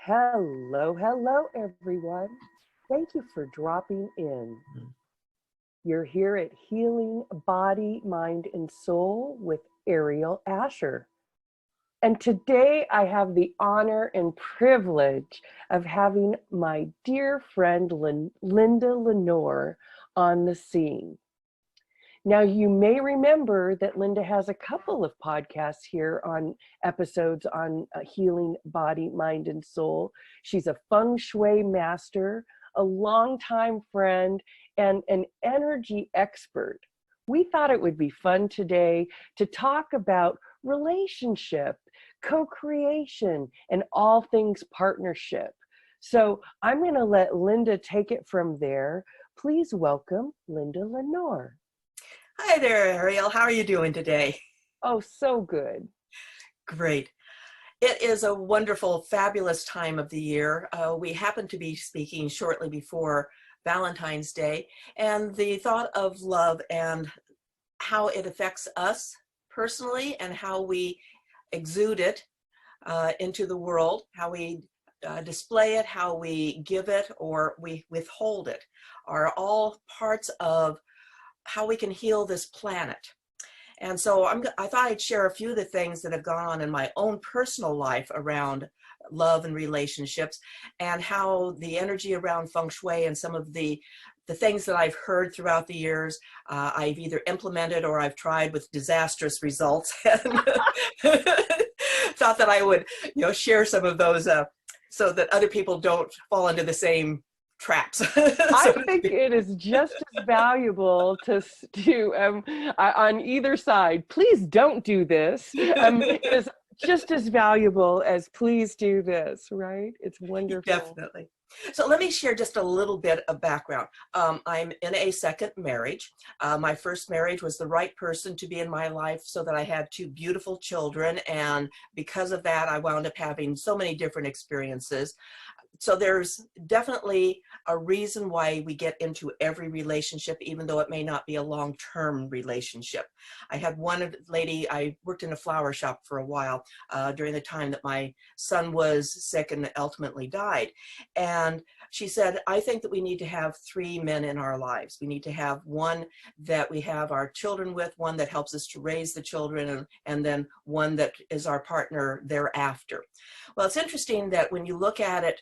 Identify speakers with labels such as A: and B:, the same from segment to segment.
A: Hello, hello, everyone. Thank you for dropping in. You're here at Healing Body, Mind, and Soul with Aeriol Asher. And today I have the honor and privilege of having my dear friend Linda Lenore on the scene. Now, you may remember that Linda has a couple of podcasts here on episodes on healing body, mind, and soul. She's a Feng Shui Master, a longtime friend, and an energy expert. We thought it would be fun today to talk about relationship, co-creation, and all things partnership. So I'm going to let Linda take it from there. Please welcome Linda Lenore.
B: Hi there, Ariel. How are you doing today?
A: Oh, so good.
B: Great. It is a wonderful, fabulous time of the year. We happen to be speaking shortly before Valentine's Day, and the thought of love and how it affects us personally and how we exude it into the world, how we display it, how we give it, or we withhold it, are all parts of how we can heal this planet. And so I thought I'd share a few of the things that have gone on in my own personal life around love and relationships, and how the energy around Feng Shui and some of the things that I've heard throughout the years, I've either implemented or I've tried with disastrous results. And thought that I would, share some of those so that other people don't fall into the same traps.
A: I think it is just as valuable to on either side. Please don't do this. Is just as valuable as please do this, right? It's wonderful.
B: Definitely. So let me share just a little bit of background. I'm in a second marriage. My first marriage was the right person to be in my life so that I had two beautiful children. And because of that, I wound up having so many different experiences. So there's definitely a reason why we get into every relationship, even though it may not be a long-term relationship. I had one lady, I worked in a flower shop for a while during the time that my son was sick and ultimately died. And she said, I think that we need to have three men in our lives. We need to have one that we have our children with, one that helps us to raise the children, and then one that is our partner thereafter. Well, it's interesting that when you look at it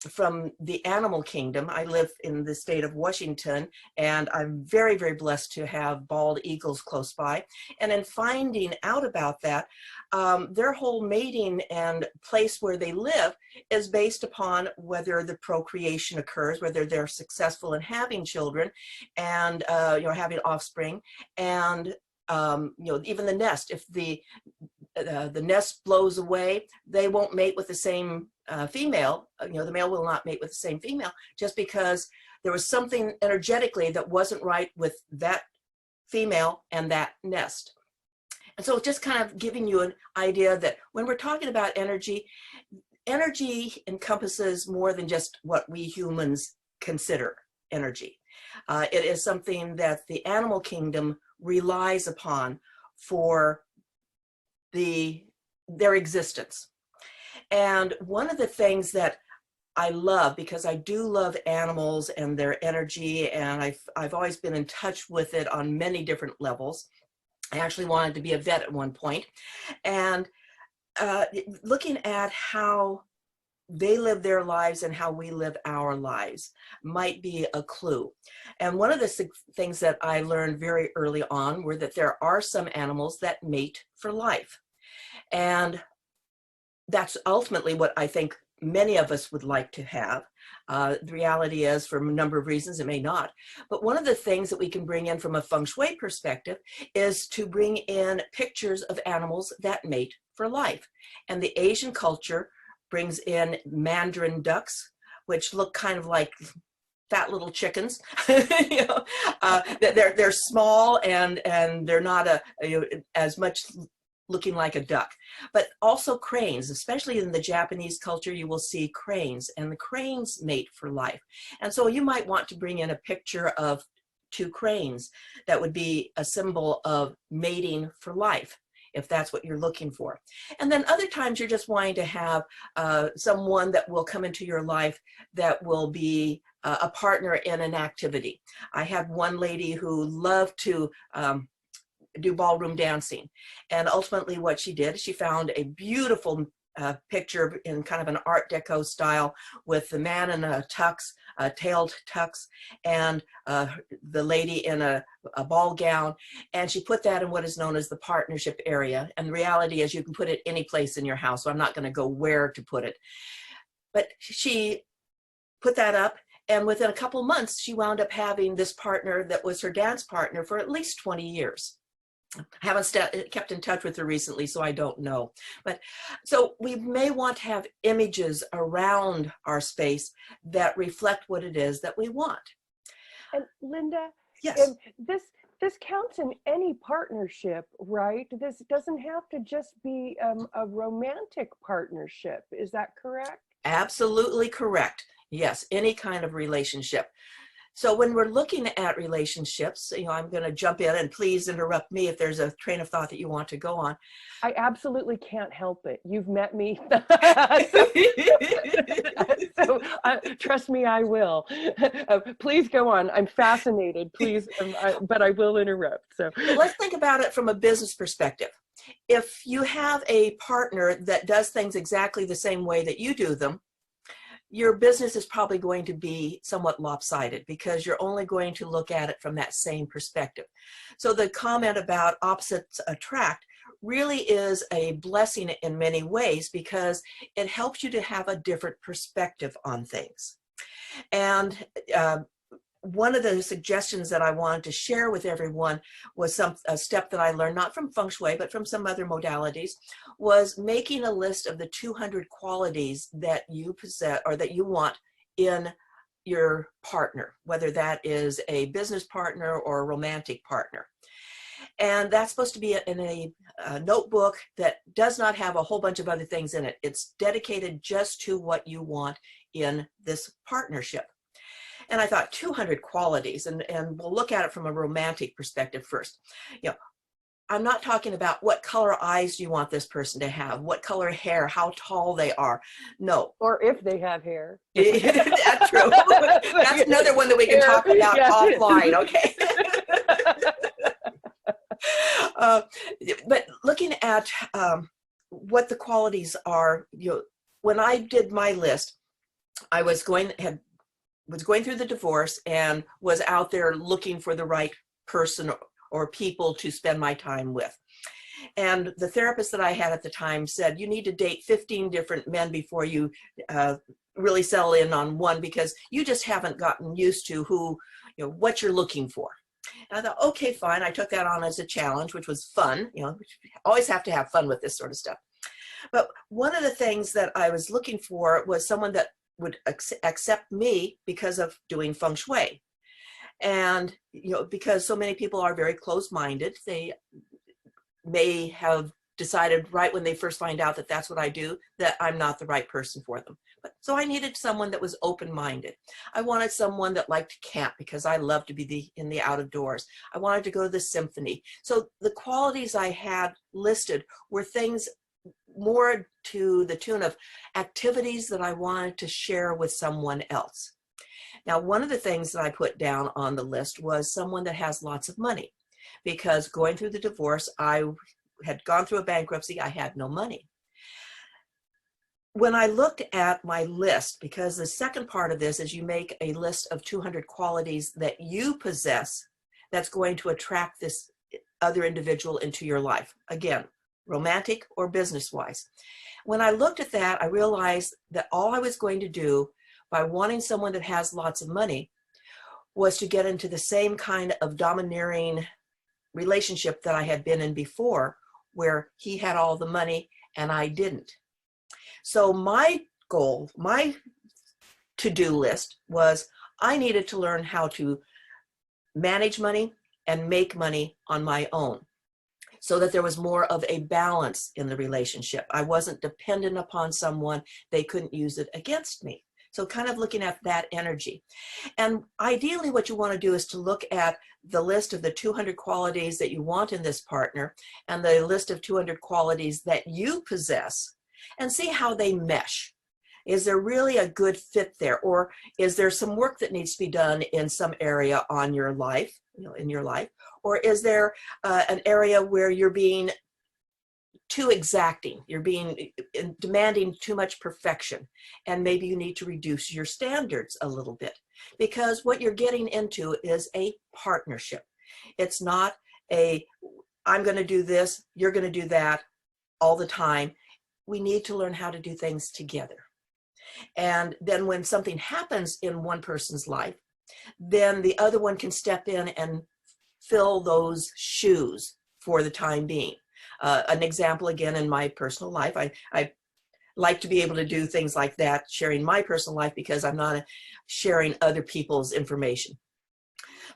B: from the animal kingdom, I live in the state of Washington, and I'm very, very blessed to have bald eagles close by. And in finding out about that, their whole mating and place where they live is based upon whether the procreation occurs, whether they're successful in having children and having offspring, and even the nest. If the nest blows away, they won't mate with the same female. The male will not mate with the same female, just because there was something energetically that wasn't right with that female and that nest. And so just kind of giving you an idea that when we're talking about energy, energy encompasses more than just what we humans consider energy. It is something that the animal kingdom relies upon for their existence. And one of the things that I love, because I do love animals and their energy, and I've always been in touch with it on many different levels. I actually wanted to be a vet at one point, and looking at how they live their lives and how we live our lives might be a clue. And one of the things that I learned very early on were that there are some animals that mate for life. And that's ultimately what I think many of us would like to have. The reality is, for a number of reasons, it may not. But one of the things that we can bring in from a Feng Shui perspective is to bring in pictures of animals that mate for life. And the Asian culture brings in mandarin ducks, which look kind of like fat little chickens. They're small and they're not as much looking like a duck, but also cranes. Especially in the Japanese culture, you will see cranes, and the cranes mate for life. And so you might want to bring in a picture of two cranes that would be a symbol of mating for life. if that's what you're looking for. And then other times you're just wanting to have someone that will come into your life that will be a partner in an activity. I had one lady who loved to do ballroom dancing. And ultimately what she did, she found a beautiful picture in kind of an Art Deco style with the man in a tux, a tailed tux, and the lady in a ball gown. And she put that in what is known as the partnership area. And the reality is you can put it any place in your house, so I'm not going to go where to put it. But she put that up, and within a couple months, she wound up having this partner that was her dance partner for at least 20 years. I haven't kept in touch with her recently, so I don't know. But so we may want to have images around our space that reflect what it is that we want.
A: And Linda,
B: yes,
A: this counts in any partnership, right? This doesn't have to just be a romantic partnership. Is that correct?
B: Absolutely correct. Yes, any kind of relationship. So when we're looking at relationships, I'm going to jump in, and please interrupt me if there's a train of thought that you want to go on.
A: I absolutely can't help it. You've met me. so trust me, I will. Please go on. I'm fascinated, please, but I will interrupt. So
B: let's think about it from a business perspective. If you have a partner that does things exactly the same way that you do them, your business is probably going to be somewhat lopsided because you're only going to look at it from that same perspective. So the comment about opposites attract really is a blessing in many ways because it helps you to have a different perspective on things. And one of the suggestions that I wanted to share with everyone was a step that I learned, not from Feng Shui, but from some other modalities, was making a list of the 200 qualities that you possess or that you want in your partner, whether that is a business partner or a romantic partner. And that's supposed to be in a notebook that does not have a whole bunch of other things in it. It's dedicated just to what you want in this partnership. And I thought 200 qualities, and we'll look at it from a romantic perspective first. I'm not talking about what color eyes do you want this person to have, what color hair, how tall they are. No.
A: Or if they have hair.
B: That's true. That's another one that we can talk about offline, okay? But looking at what the qualities are, when I did my list, I was going through the divorce and was out there looking for the right person or people to spend my time with. And the therapist that I had at the time said, you need to date 15 different men before you really settle in on one, because you just haven't gotten used to what you're looking for. And I thought, okay, fine. I took that on as a challenge, which was fun. Always have to have fun with this sort of stuff. But one of the things that I was looking for was someone that would accept me because of doing Feng Shui. And, because so many people are very closed-minded, they may have decided right when they first find out that that's what I do, that I'm not the right person for them. So I needed someone that was open-minded. I wanted someone that liked to camp because I love to be in the out of doors. I wanted to go to the symphony. So the qualities I had listed were things more to the tune of activities that I wanted to share with someone else. Now, one of the things that I put down on the list was someone that has lots of money, because going through the divorce, I had gone through a bankruptcy, I had no money. When I looked at my list, because the second part of this is you make a list of 200 qualities that you possess that's going to attract this other individual into your life. Again, romantic or business-wise. When I looked at that, I realized that all I was going to do by wanting someone that has lots of money was to get into the same kind of domineering relationship that I had been in before, where he had all the money and I didn't. So my goal, my to-do list was I needed to learn how to manage money and make money on my own, so that there was more of a balance in the relationship. I wasn't dependent upon someone. They couldn't use it against me. So kind of looking at that energy. And ideally what you want to do is to look at the list of the 200 qualities that you want in this partner and the list of 200 qualities that you possess and see how they mesh. Is there really a good fit there? Or is there some work that needs to be done in some area on your life, in your life? Or is there an area where you're being too exacting, you're being demanding too much perfection, and maybe you need to reduce your standards a little bit, because what you're getting into is a partnership. It's not a, I'm going to do this, you're going to do that all the time. We need to learn how to do things together. And then when something happens in one person's life, then the other one can step in and fill those shoes for the time being. An example, again, in my personal life, I like to be able to do things like that, sharing my personal life, because I'm not sharing other people's information.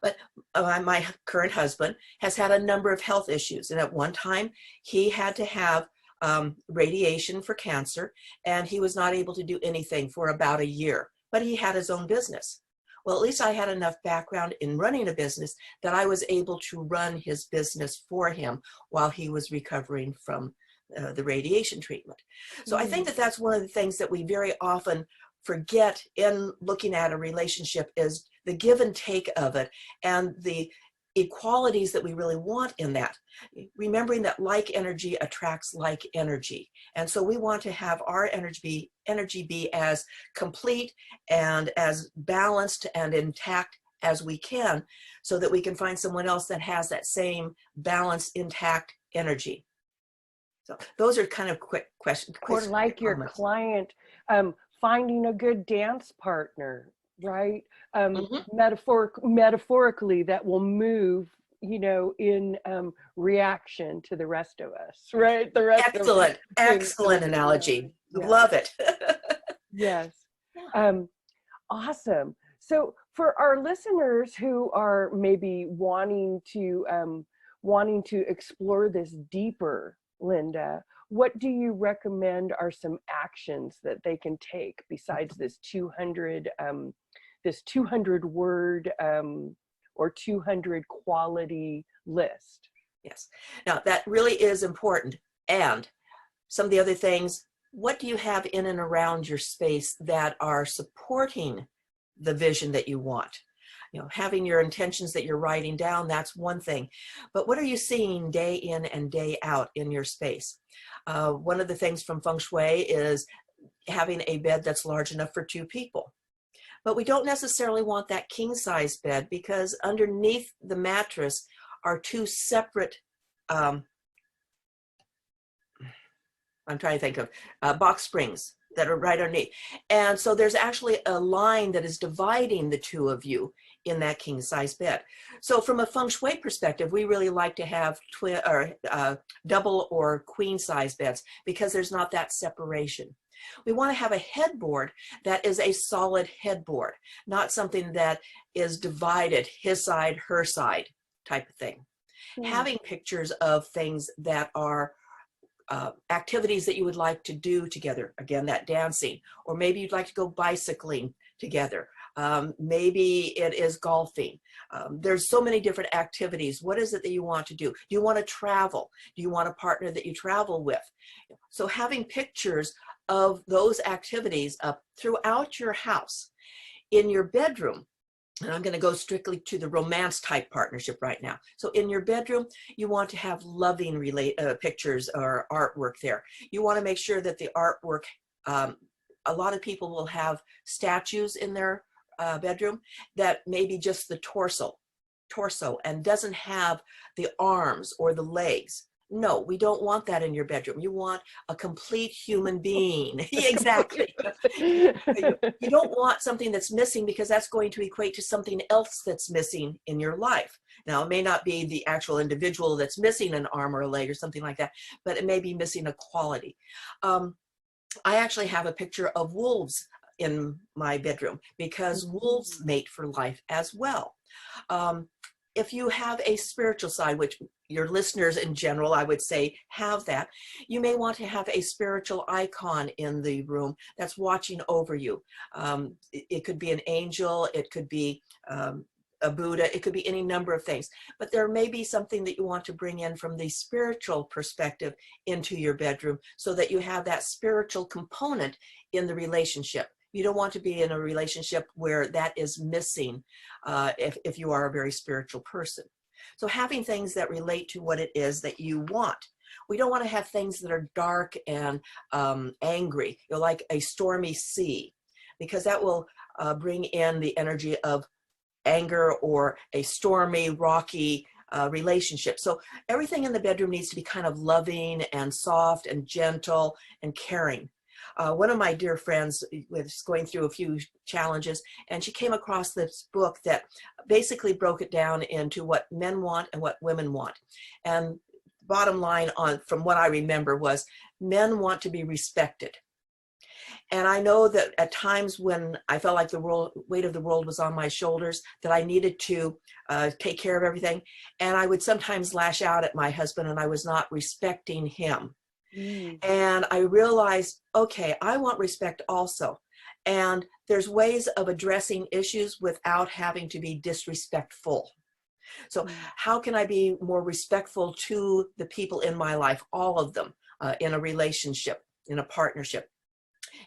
B: But my current husband has had a number of health issues. And at one time, he had to have radiation for cancer, and he was not able to do anything for about a year. But he had his own business. Well, at least I had enough background in running a business that I was able to run his business for him while he was recovering from the radiation treatment. So I think that that's one of the things that we very often forget in looking at a relationship, is the give and take of it and the equalities that we really want in that. Remembering that like energy attracts like energy. And so we want to have our energy be as complete and as balanced and intact as we can, so that we can find someone else that has that same balanced, intact energy. So those are kind of quick questions.
A: Or like your client finding a good dance partner, right? Metaphorically, that will move, in reaction to the rest of us, right? The rest
B: Excellent analogy. Yeah. Love it.
A: Yes. Awesome. So for our listeners who are maybe wanting to explore this deeper, Linda, what do you recommend are some actions that they can take besides this 200 word or 200 quality list?
B: Yes. Now that really is important. And some of the other things, what do you have in and around your space that are supporting the vision that you want? Having your intentions that you're writing down, that's one thing. But what are you seeing day in and day out in your space? One of the things from Feng Shui is having a bed that's large enough for 2 people. But we don't necessarily want that king size bed, because underneath the mattress are 2 separate, I'm trying to think of, box springs that are right underneath. And so there's actually a line that is dividing the 2 of you in that king size bed. So from a Feng Shui perspective, we really like to have double or queen size beds, because there's not that separation. We want to have a headboard that is a solid headboard, not something that is divided, his side, her side type of thing. Having pictures of things that are activities that you would like to do together. Again, that dancing, or maybe you'd like to go bicycling together. Maybe it is golfing. There's so many different activities. What is it that you want to do? Do you want to travel? Do you want a partner that you travel with? So having pictures of those activities up throughout your house. In your bedroom, and I'm going to go strictly to the romance type partnership right now. So in your bedroom, you want to have loving pictures or artwork there. You want to make sure that the artwork, a lot of people will have statues in their bedroom that maybe just the torso and doesn't have the arms or the legs. No, we don't want that in your bedroom. You want a complete human being. Exactly. You don't want something that's missing, because that's going to equate to something else that's missing in your life. Now, it may not be the actual individual that's missing an arm or a leg or something like that, but it may be missing a quality. I actually have a picture of wolves in my bedroom, because wolves mate for life as well. if you have a spiritual side, which your listeners in general, I would say, have that, you may want to have a spiritual icon in the room that's watching over you. It could be an angel, it could be a Buddha, it could be any number of things. But there may be something that you want to bring in from the spiritual perspective into your bedroom so that you have that spiritual component in the relationship. You don't want to be in a relationship where that is missing if you are a very spiritual person. So having things that relate to what it is that you want. We don't want to have things that are dark and angry, like a stormy sea, because that will bring in the energy of anger or a stormy, rocky relationship. So everything in the bedroom needs to be kind of loving and soft and gentle and caring. One of my dear friends was going through a few challenges, and she came across this book that basically broke it down into what men want and what women want. And bottom line from what I remember was men want to be respected. And I know that at times when I felt like the weight of the world was on my shoulders, that I needed to take care of everything. And I would sometimes lash out at my husband and I was not respecting him. And I realized, okay, I want respect also. And there's ways of addressing issues without having to be disrespectful. So how can I be more respectful to the people in my life, all of them, in a relationship, in a partnership?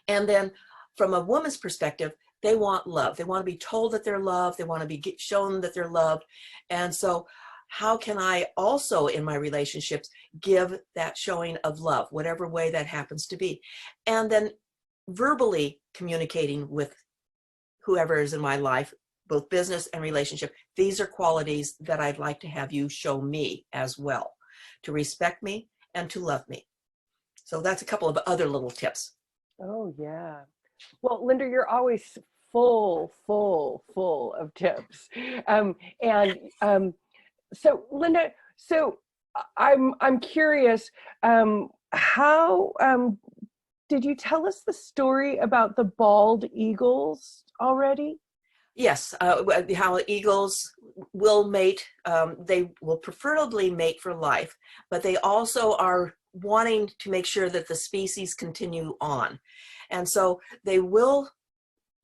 B: And then from a woman's perspective, they want love. They want to be told that they're loved. They want to be shown that they're loved. And so how can I also in my relationships give that showing of love, whatever way that happens to be? And then verbally communicating with whoever is in my life, both business and relationship. These are qualities that I'd like to have you show me as well, to respect me and to love me. So that's a couple of other little tips.
A: Oh, yeah. Well, Linda, you're always full of tips. So Linda, I'm curious, how did you tell us the story about the bald eagles already?
B: Yes, how eagles will mate. They will preferably mate for life, but they also are wanting to make sure that the species continue on. And so they will,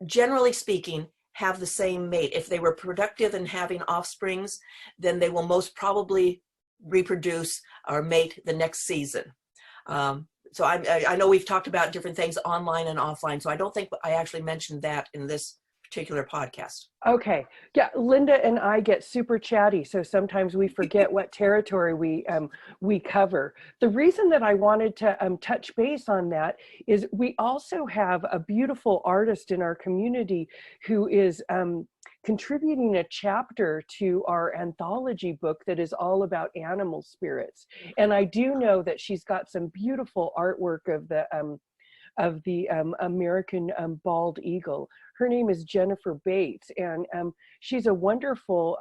B: generally speaking, have the same mate. If they were productive in having offsprings, then they will most probably reproduce or mate the next season. So I know we've talked about different things online and offline, so I don't think I actually mentioned that in this particular podcast.
A: Okay. Yeah, Linda and I get super chatty, so sometimes we forget what territory we cover. The reason that I wanted to touch base on that is we also have a beautiful artist in our community who is contributing a chapter to our anthology book that is all about animal spirits. And I do know that she's got some beautiful artwork of the American bald eagle. Her name is Jennifer Bates, and she's a wonderful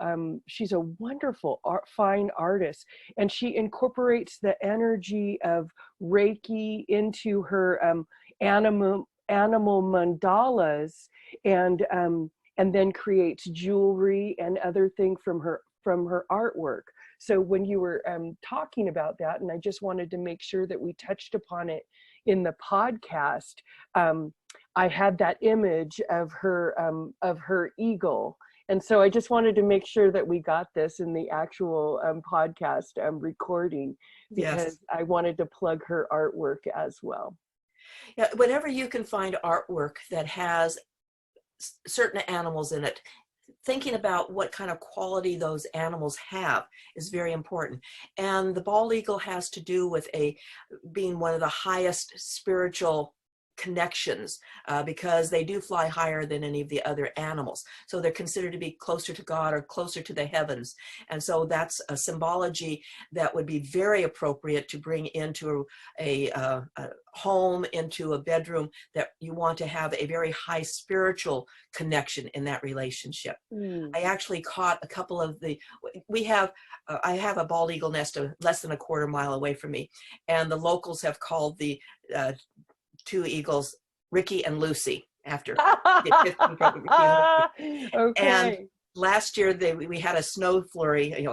A: fine artist, and she incorporates the energy of Reiki into her animal mandalas, and then creates jewelry and other things from her artwork. So when you were talking about that, and I just wanted to make sure that we touched upon it in the podcast, I had that image of her eagle. And so I just wanted to make sure that we got this in the actual podcast recording, because yes, I wanted to plug her artwork as well.
B: Yeah, whenever you can find artwork that has certain animals in it, thinking about what kind of quality those animals have is very important. And the bald eagle has to do with being one of the highest spiritual connections, because they do fly higher than any of the other animals. So they're considered to be closer to God or closer to the heavens. And so that's a symbology that would be very appropriate to bring into a home, into a bedroom, that you want to have a very high spiritual connection in that relationship. I actually caught a couple of I have a bald eagle nest less than a quarter mile away from me, and the locals have called the two eagles Ricky and Lucy after. Okay. And last year we had a snow flurry, you know,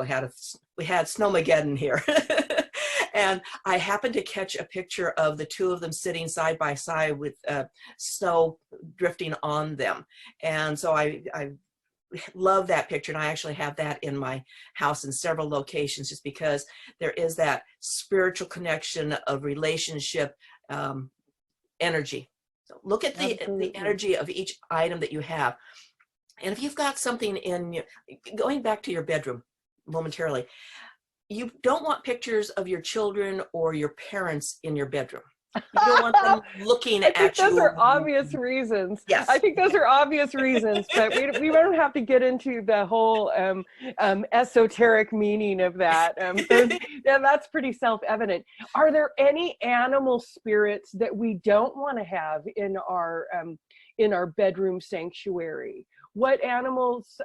B: we had snowmageddon here. And I happened to catch a picture of the two of them sitting side by side with snow drifting on them. And so I love that picture, and I actually have that in my house in several locations, just because there is that spiritual connection of relationship energy. So look at the energy of each item that you have. And if you've got something going back to your bedroom momentarily, you don't want pictures of your children or your parents in your bedroom. You don't want them looking at you.
A: I think those are obvious reasons.
B: Yes.
A: I think those are obvious reasons, but we don't have to get into the whole esoteric meaning of that. Yeah, that's pretty self-evident. Are there any animal spirits that we don't want to have in our bedroom sanctuary? What animals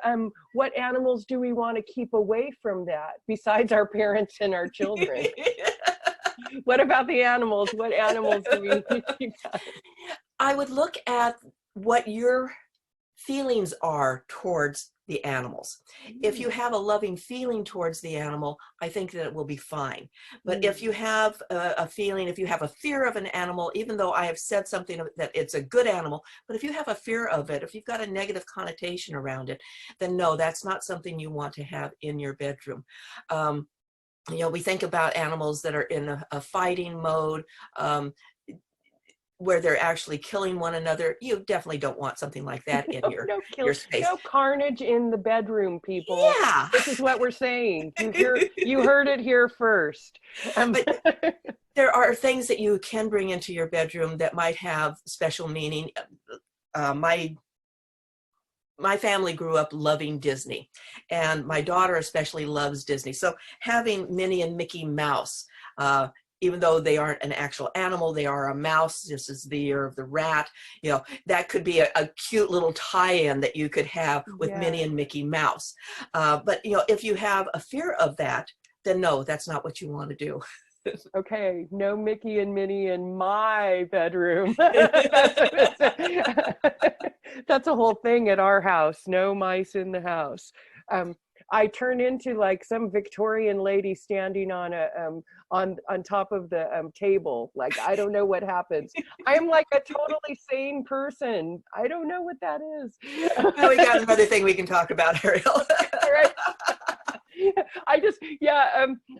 A: do we want to keep away from that besides our parents and our children? What about the animals? What animals do we need to keep out?
B: I would look at what your feelings are towards the animals. If you have a loving feeling towards the animal, I think that it will be fine. But if you have a feeling, if you have a fear of an animal, even though I have said something that it's a good animal, but if you have a fear of it, if you've got a negative connotation around it, then no, that's not something you want to have in your bedroom. You know, we think about animals that are in a fighting mode, where they're actually killing one another. You definitely don't want something like that in your space.
A: No carnage in the bedroom, people.
B: Yeah.
A: This is what we're saying. You heard it here first.
B: But there are things that you can bring into your bedroom that might have special meaning. My family grew up loving Disney, and my daughter especially loves Disney. So having Minnie and Mickey Mouse, even though they aren't an actual animal, they are a mouse. This is the year of the rat. You know, that could be a cute little tie-in that you could have with Minnie and Mickey Mouse. But, you know, if you have a fear of that, then no, that's not what you want to do.
A: Okay, no Mickey and Minnie in my bedroom. That's a whole thing at our house. No mice in the house. I turn into like some Victorian lady standing on on top of the table. Like, I don't know what happens. I'm like a totally sane person. I don't know what that is.
B: Well, we got another thing we can talk about, Aeriol.
A: Right.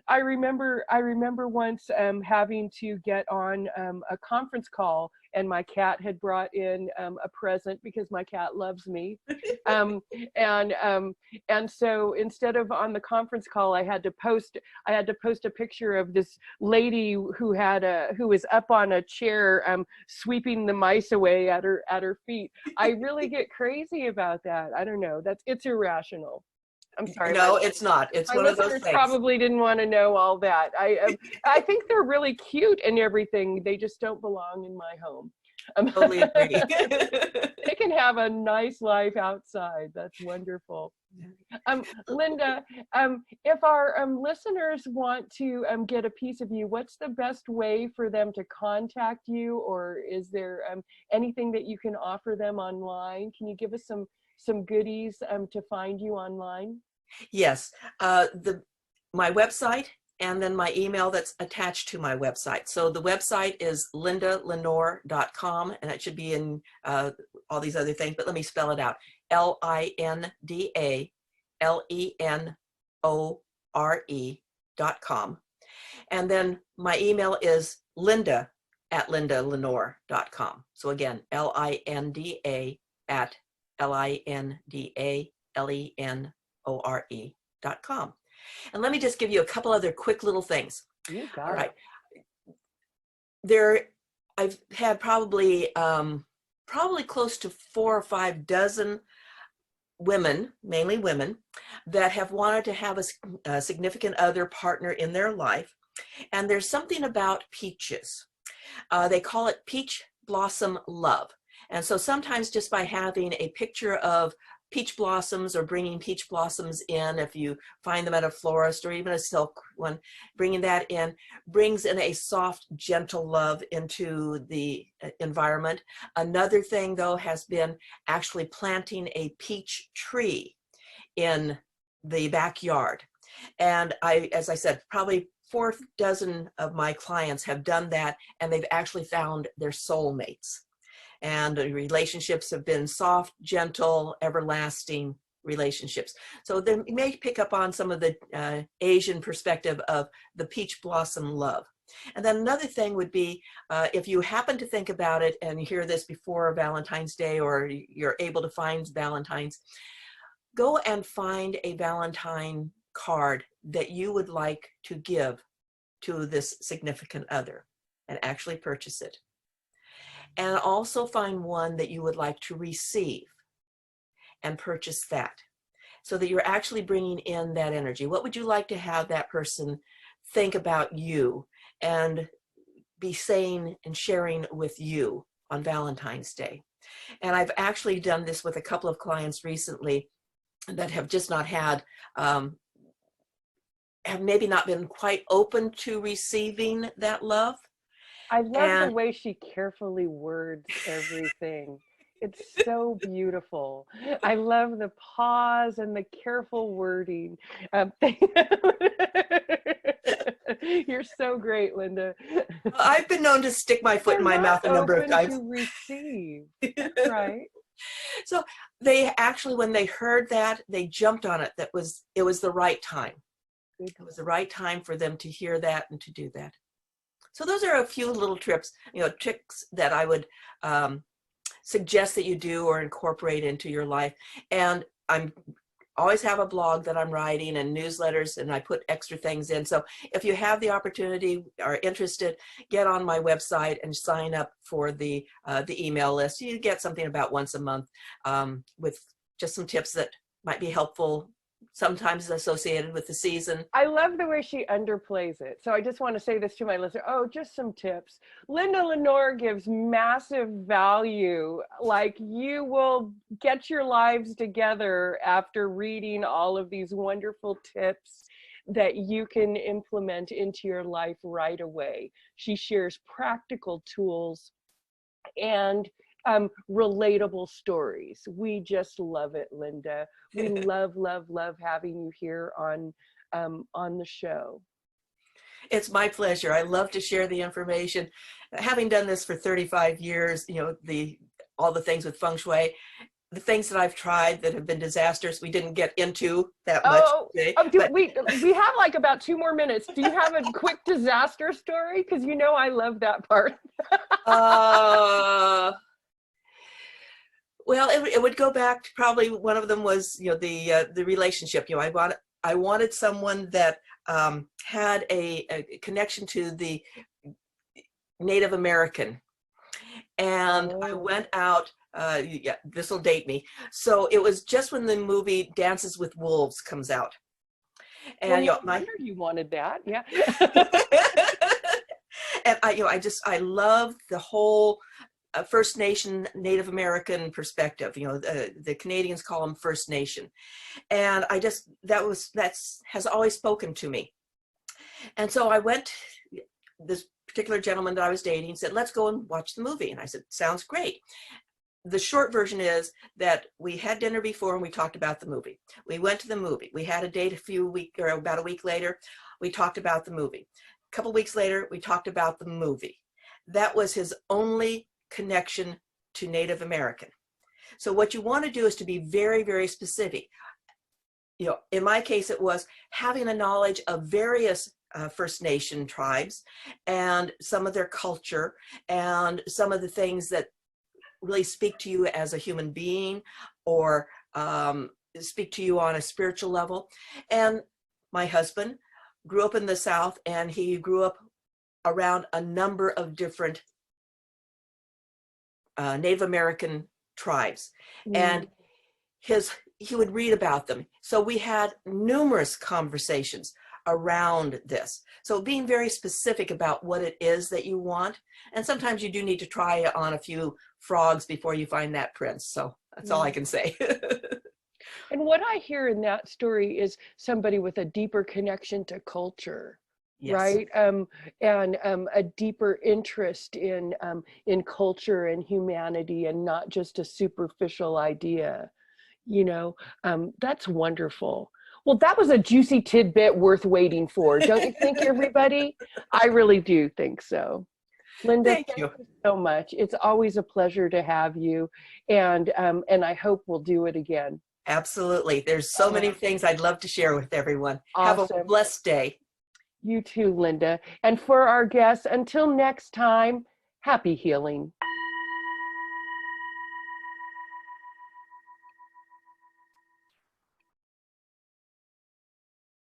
A: I remember once having to get on a conference call, and my cat had brought in a present because my cat loves me. And so instead of on the conference call, I had to post a picture of this lady who was up on a chair sweeping the mice away at her feet. I really get crazy about that. I don't know. It's irrational. I'm sorry.
B: No, it's not. It's one of those things.
A: Probably didn't want to know all that. I think they're really cute and everything. They just don't belong in my home.
B: Totally agree.
A: They can have a nice life outside. That's wonderful. Linda, if our listeners want to get a piece of you, what's the best way for them to contact you, or is there anything that you can offer them online? Can you give us some goodies to find you online?
B: Yes, my website, and then my email that's attached to my website. So the website is lindalenore.com, and it should be in all these other things, but let me spell it out. LindaLenore.com. And then my email is linda@lindalenore.com. So again, LindaLenore.com. And let me just give you a couple other quick little things.
A: You got
B: All right. I've had probably close to 4 or 5 dozen women, mainly women, that have wanted to have a significant other partner in their life. And there's something about peaches. They call it peach blossom love. And so sometimes just by having a picture of peach blossoms, or bringing peach blossoms in, if you find them at a florist or even a silk one, bringing that in brings in a soft, gentle love into the environment. Another thing, though, has been actually planting a peach tree in the backyard. And as I said, probably 4 dozen of my clients have done that, and they've actually found their soulmates. And the relationships have been soft, gentle, everlasting relationships. So they may pick up on some of the Asian perspective of the peach blossom love. And then another thing would be, if you happen to think about it and you hear this before Valentine's Day, or you're able to find Valentine's, go and find a Valentine card that you would like to give to this significant other and actually purchase it. And also find one that you would like to receive and purchase that, so that you're actually bringing in that energy. What would you like to have that person think about you and be saying and sharing with you on Valentine's Day? And I've actually done this with a couple of clients recently that have just not had, have maybe not been quite open to receiving that love.
A: I love the way she carefully words everything. It's so beautiful. I love the pause and the careful wording. You're so great, Linda.
B: I've been known to stick my foot in my mouth a number of times.
A: To receive. That's right.
B: So they actually, when they heard that, they jumped on it. It was the right time. It was the right time for them to hear that and to do that. So those are a few little tricks that I would suggest that you do or incorporate into your life. And I'm always have a blog that I'm writing and newsletters, and I put extra things in. So if you have the opportunity or interested, get on my website and sign up for the email list. You get something about once a month with just some tips that might be helpful, sometimes associated with the season.
A: I love the way she underplays it. So I just want to say this to my listener. Oh, just some tips. Linda Lenore gives massive value. Like, you will get your lives together after reading all of these wonderful tips that you can implement into your life right away. She shares practical tools and relatable stories. We just love it, Linda. We love, love, love having you here on the show.
B: It's my pleasure. I love to share the information. Having done this for 35 years, all the things with Feng Shui, the things that I've tried that have been disasters, we didn't get into that much today.
A: We have like about 2 more minutes. Do you have a quick disaster story? Because I love that part.
B: Well, it would go back to, probably one of them was, the relationship. I wanted someone that had a connection to the Native American. And I went out, this will date me. So it was just when the movie Dances with Wolves comes out. And
A: no wonder you wanted that, yeah.
B: And I love the whole First Nation, Native American perspective. The Canadians call them First Nation. And that has always spoken to me. And so I went, this particular gentleman that I was dating said, let's go and watch the movie. And I said, sounds great. The short version is that we had dinner before and we talked about the movie. We went to the movie. We had a date about a week later. We talked about the movie. A couple weeks later, we talked about the movie. That was his only connection to Native American. So what you want to do is to be very, very specific. In my case, it was having a knowledge of various First Nation tribes and some of their culture and some of the things that really speak to you as a human being or speak to you on a spiritual level. And my husband grew up in the South, and he grew up around a number of different Native American tribes. And he would read about them. So we had numerous conversations around this. So being very specific about what it is that you want. And sometimes you do need to try on a few frogs before you find that prince. So that's all I can say.
A: And what I hear in that story is somebody with a deeper connection to culture. Yes. Right? And a deeper interest in culture and humanity, and not just a superficial idea. You know, that's wonderful. Well, that was a juicy tidbit worth waiting for. Don't you think, everybody? I really do think so. Linda,
B: Thank
A: thank
B: you.
A: you so much. It's always a pleasure to have you, and I hope we'll do it again.
B: Absolutely. There's so many things I'd love to share with everyone. Have a
A: Awesome.
B: blessed day.
A: You too, Linda. And for our guests, until next time, happy healing.